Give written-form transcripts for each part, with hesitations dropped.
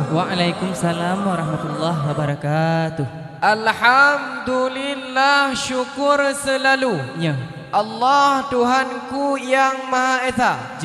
Waalaikumsalam warahmatullahi wabarakatuh. Alhamdulillah, syukur selalu Ya. Allah Tuhanku yang Maha Esa.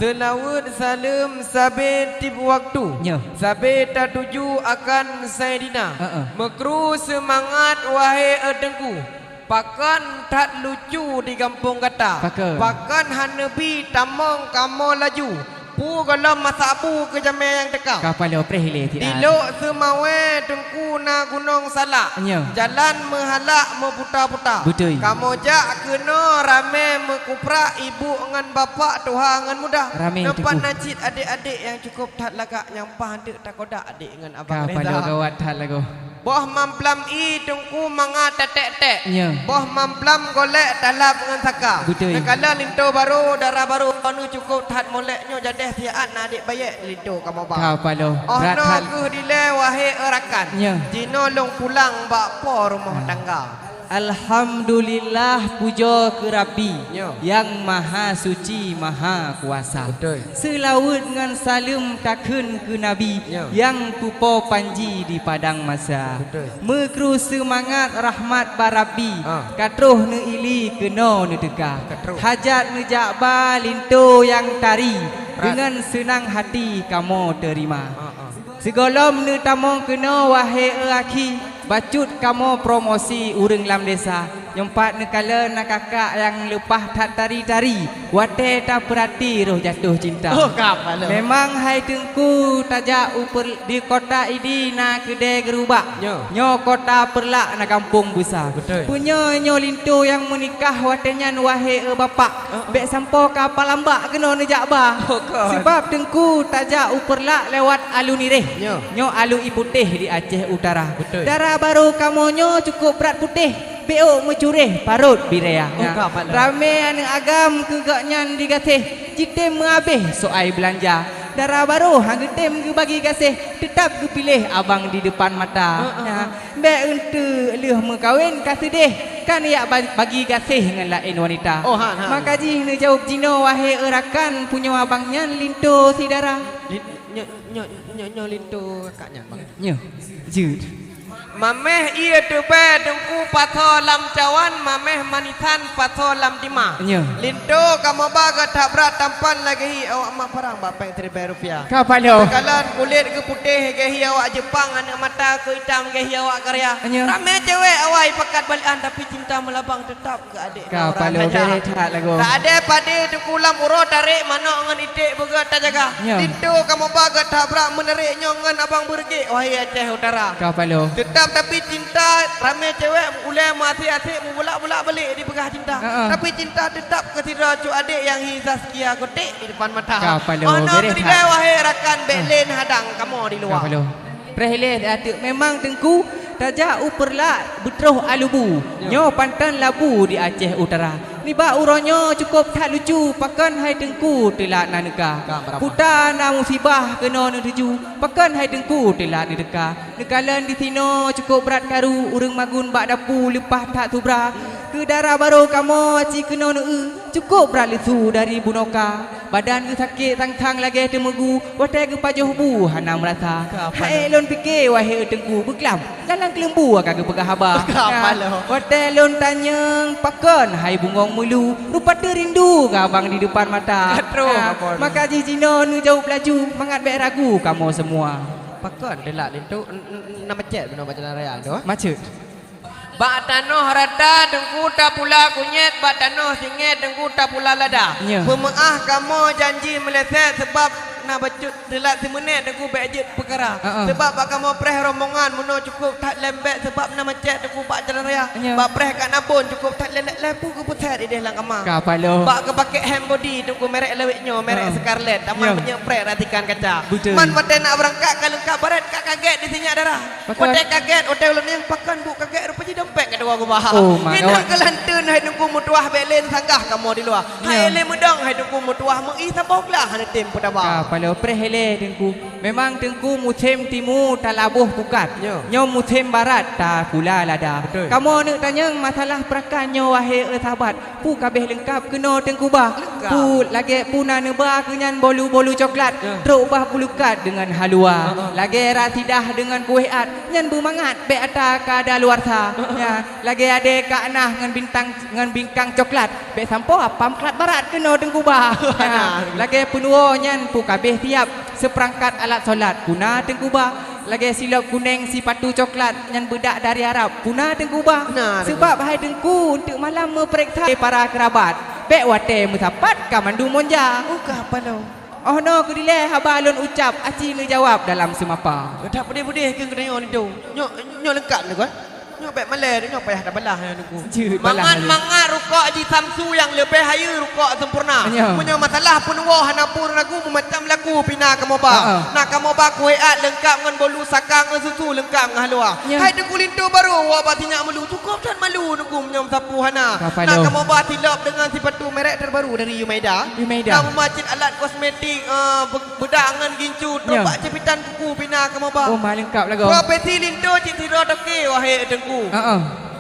Selawat salam sabe tiap waktu. Ya. Sabe tertuju akan Sayyidina. Mekru semangat wahai edengku. Pakan tak lucu di kampung kata. Pakan hanebi tamong kamu laju. Pu kalau masak pu ke jamai yang tekau. Kapal opre hile tidak. Dilok semawe tengku na gunung salak. Jalan mehalak meputar-putar. Betul. Kamu jak kena rame mekuprak ibu dengan bapak tuha dengan mudah. Rame nampak najid adik-adik yang cukup tak lagak yang pandek tak kodak adik dengan abang Reza. Kapal gawat tak lagu. Boh mamplam i tengku manga tetek-tek. Ya. Boh mamplam golek talap dengan saka. Betul. Nekala linto baru darah baru anu cukup tat moleknya jadi tiaan adik bayek linto kamu bang. Kapal Oh no ku dile wahai erakan. Ya. Jino long pulang bak po rumah tangga. Alhamdulillah, puja ke Rabbi Ya. yang maha suci maha kuasa. Betul. Selawat dengan salam takun ke Nabi Ya. yang tupo panji di padang masa. Betul. Mekru semangat rahmat barabi. Katruh ne ili kena ne tega. Hajat ne jakba linto yang tari. Dengan senang hati kamu terima. Segolom ne tamong kena wahai aki. Bacut kamu promosi urang lam desa. Nyempat nekala nak kakak yang lepas tak tari-tari. Wate tak perhati roh jatuh cinta. Oh kapal. Memang hai tengku tajak upur di kota ini na kedai gerubak. Nyo kota perlak na kampung besar. Betul. Punya nyo lintu yang menikah watenya wahai bapak. Bek sampo kapal lambak kena nejak bah. Sebab tengku tajak upurlak lewat alu nireh. Nyo alu iputih di Aceh Utara. Betul. Darah baru kamu nyo cukup berat putih. Beo mencurih parut biraya. Rame ane agam kegaknyan digasih. Jite mengabih soai belanja. Darah baru hang tem ke bagi kasih. Tetap ke pilih abang di depan mata. Be untuk leh mekawin kasih deh. Kan ya bagi kasih dengan lain wanita. Maka ji ne jawab jino wahai erakan punya abangnya linto si darah. Nyo linto kakaknya bang. Nyo. Jud. Mameh iya tebe dengku patho lam cawan mameh manitan patho lam dima. Linto kamu baga tak berat tampan lagi awak mak parang bapeng Rp1,000. Kapalo. Kalan kulit ke putih ke awak Jepang anak mata ke hitam ke awak Korea. Ramai cewek awak pakat balian tapi cinta melabang tetap ke adik. Kapalo bere tak lagu. Tak ada pada dengku lam uro tarik mana ngan itik begat tak jaga. Linto kamu baga tak berat menarik ngan abang bergek wahai Aceh Utara. Kapalo. Tetap tapi cinta ramai cewek ulai mati-hati bolak-bolak balik di pegah cinta. Tapi cinta tetap ketira cu adik yang Hizaskia kotek di depan mata. Ono kedai wahai rakan belen hadang kamu di luar. Kapalo. Prehile atuk memang tengku tajak uperlak betroh alubu. Nyo pantan labu di Aceh Utara. Ni ba uronyo cukup tak lucu pakan hai tengku telak naneka. Puta na musibah kena ne tuju. Pakan hai tengku telak ni deka. Nekalan di sino cukup berat karu urang magun bak dapu lepas tak tubra. Ke darah baru kamu ci kena ne cukup berat lesu dari bunoka. Badan ke sakit tang-tang lagi temegu. Watai ke pajuh bu hana merasa. Hai lon fikir wahai tengku beklam. Dalam kelembu akan ke pegah habah. Watai lon tanya pakan hai bungong mulu rupa terindu ke abang di depan mata. Maka jijino nu jauh pelaju mangat baik ragu kamu semua. Pakan delak lintu nama cek benar macam raya tu. Macet. Bak tanoh rata dengku tak pula kunyet, bak tanoh singet dengku tak pula lada. Pemeah kamu janji meleset sebab nak bacut telat semenit aku bajet perkara. Sebab bak kamu preh rombongan muno cukup tak lembek sebab nama cek aku bak jalan raya. Bak preh kat nabun cukup tak lempu ke putar di dalam kamar. Kapalo. Bak ke pakai hand body tu merek leweknya, merek Scarlett. Taman punya preh ratikan kaca. Man pada nak berangkat kalau kak barat kak kaget di sini darah. Pada kaget hotel ulun yang pakan bu kaget rupanya dompet kedua aku bahar. Enak kelantun hai nunggu mutuah belen sanggah kamu di luar. Hai ele mudang hai nunggu mutuah mengi saboklah hana tim pada ba. Kapalo preh hele tengku. Memang tengku musim timu talabuh pukat. Nyo musim barat ta pula lada. Kamu nak tanya masalah perakannya wahai sahabat. Pu kabeh lengkap kena tengku bah. Pu lagi puna neba kenyan bolu-bolu coklat. Truk bah pulukat dengan halua. Lagi rasidah dengan kuih at. Nyan bermangat be ata kada luar sa. Ya, lagi ada kak nah dengan bingkang coklat. Be sampo pamklat barat kena tengku bah. Lagi penuo nyan pu kabeh tiap seperangkat alat solat guna tengku bah. Lagi silap kuning si patu coklat yang bedak dari Arab punah tengku bah. Sebab hai tengku untuk malam meperiksa para kerabat. Bek wate musapat kamandu monja. Ukah apa lo? Oh no kudile haba alun ucap aci ngejawab dalam semapa. Tak pedih-pedih ke kena ni tu. Nyok lengkap ni kan? Nyok baik malai nyok payah dah balah yang tu. Mangat rukuk di Samsu yang lebih haya rukuk sempurna. Punya masalah pun wah hanapur lagu macam lagu pina kamu ba. Nak kamu ba kuiat lengkap dengan bolu sakang dengan susu lengkap dengan halua. Hai tu kulintu baru wah batinyak malu cukup dan malu nunggu menyam sapu hana. Nak kamu ba tilap dengan sepatu merek terbaru dari Yumaida. Kamu macam alat kosmetik bedak dengan gincu terbak cepitan kuku pina kamu ba. Oh mah lengkap lagu. Profesi lintu cik tiro toke wahai tengku.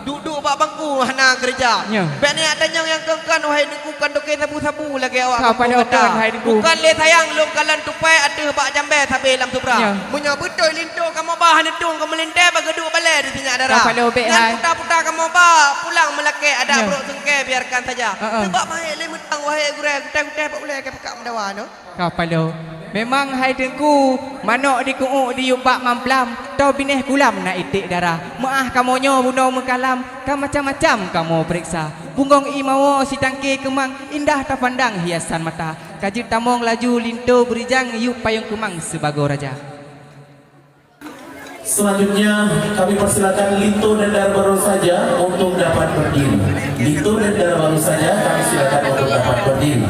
Duduk bak bangku hana gereja. Bek ni ada yang kengkan wahai niku kan doke sabu-sabu lagi awak. Bukan le sayang lu kalan tupai ada bak jambe sabe lam subra. Punya betul lintu kamu bah nedung kamu lente bag geduk balai di sini darah. Yang putar-putar kamu bah pulang melake ada buruk sengke biarkan saja. Sebab mai le metang wahai gure guteh-guteh pak boleh ke pekak mendawa no. Kapalo. Memang hai tengku manok di kuuk di yubak mamplam tau bineh kulam nak itik darah. Maah kamonyo buno mekalam ka macam-macam kamu periksa. Bunggong imawo si tangke kemang indah terpandang hiasan mata. Kajut tamong laju linto berijang yuk payung kemang sebagai raja. Selanjutnya kami persilakan Lito dan Dar baru saja untuk dapat berdiri. Lito dan Dar baru saja kami silakan untuk dapat berdiri.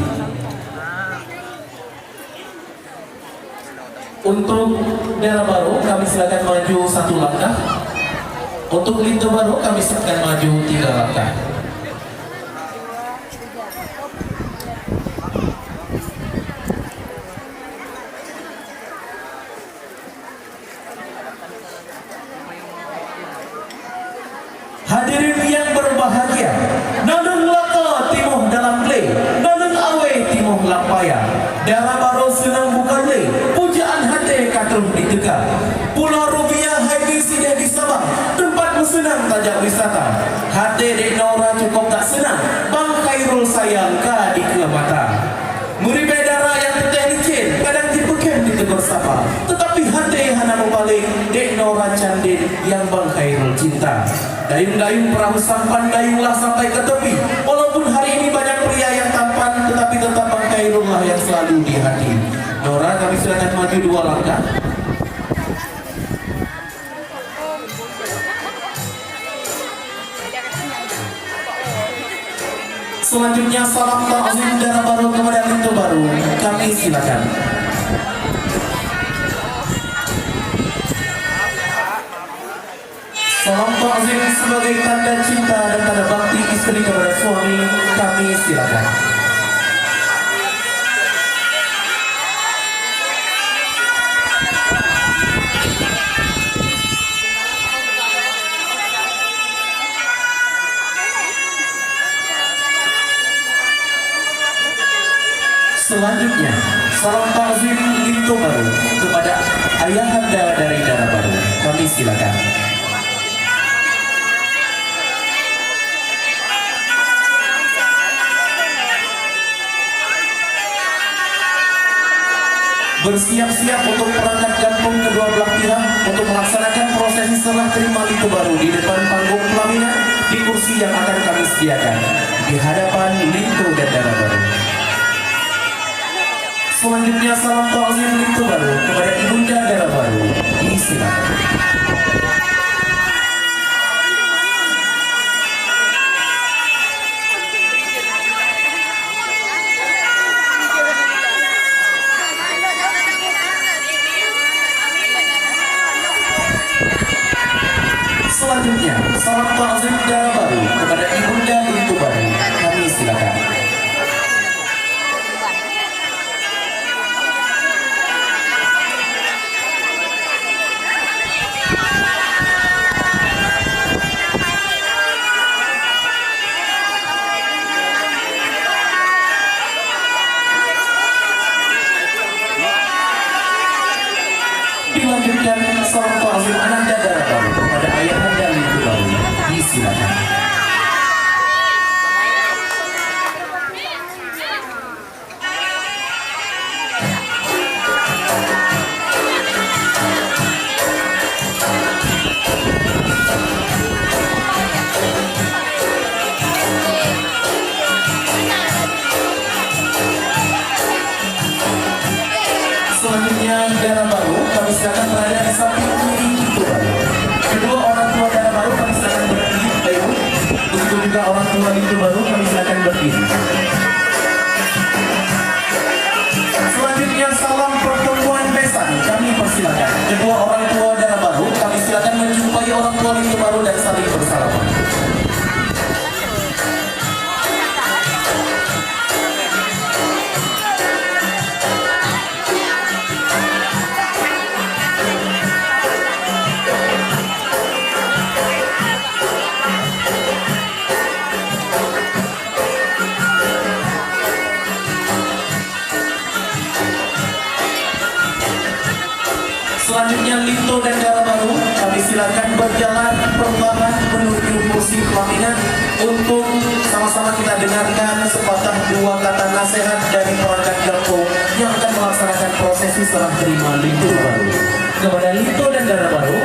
Untuk daerah baru kami silakan maju satu langkah. Untuk Lito baru kami silakan maju 3 langkah. Hadirin yang berbahagia, nanung laka timuh dalam play, nanung awe timuh lampaya. Daerah baru senang bukan lay, pujaan hati katrum ditegak. Pulau Rubiah haji sidia di Sabang, tempat bersenang tajak wisata. Hati dek Nora cukup tak senang, Bang Khairul sayang ka di kelamata. Meribe darah yang teteh licin, kadang dipekem ditegur sapa. Tetapi hati hana membalik, dek Nora candin yang Bang Khairul cinta. Dayung-dayung perahu sampan, dayunglah sampai ke tepi. Walaupun hari ini banyak pria yang tampan, tetapi tetap Bang Khairul lah yang selalu di hati. Nora, kami silakan maju 2 langkah. Selanjutnya salam takzim daerah baru kepada Lito baru. Kami silakan. Salam takzim sebagai tanda cinta dan tanda bakti istri kepada suami. Kami silakan. Selanjutnya, salam takzim Lito baru kepada ayahanda dari daerah baru. Kami silakan. Bersiap-siap untuk perangkat kampung kedua belah pihak untuk melaksanakan prosesi serah terima Lito baru di depan panggung pelaminan di kursi yang akan kami sediakan di hadapan Lito dan daerah baru. Selanjutnya salam takzim Lintu Baru kepada Ibunda Dara Baru. Disilakan. Selanjutnya, salam takzim Dara Baru kepada Ibunda Lintu Baru. Kami silakan. Dilanjutkan salam takzim Ananda Dara Baru kepada Ayahanda Lintu Baru. Disilakan. Selanjutnya Dara Baru kami silakan berada di samping kiri Lintu Baru. Kedua orang tua Dara Baru kami silakan berdiri. Ayo, begitu juga orang tua Lintu Baru kami silakan berdiri. Selanjutnya salam pertemuan besan kami persilakan. Kedua orang tua Dara Baru kami silakan menjumpai orang tua Lintu Baru dan saling bersalaman. Selanjutnya Lintu dan Dara Baru kami silakan berjalan perlahan menuju kursi pelaminan untuk sama-sama kita dengarkan sepatah dua kata nasihat dari perangkat kampung yang akan melaksanakan prosesi serah terima Lintu Baru. Kepada Lintu dan Dara Baru.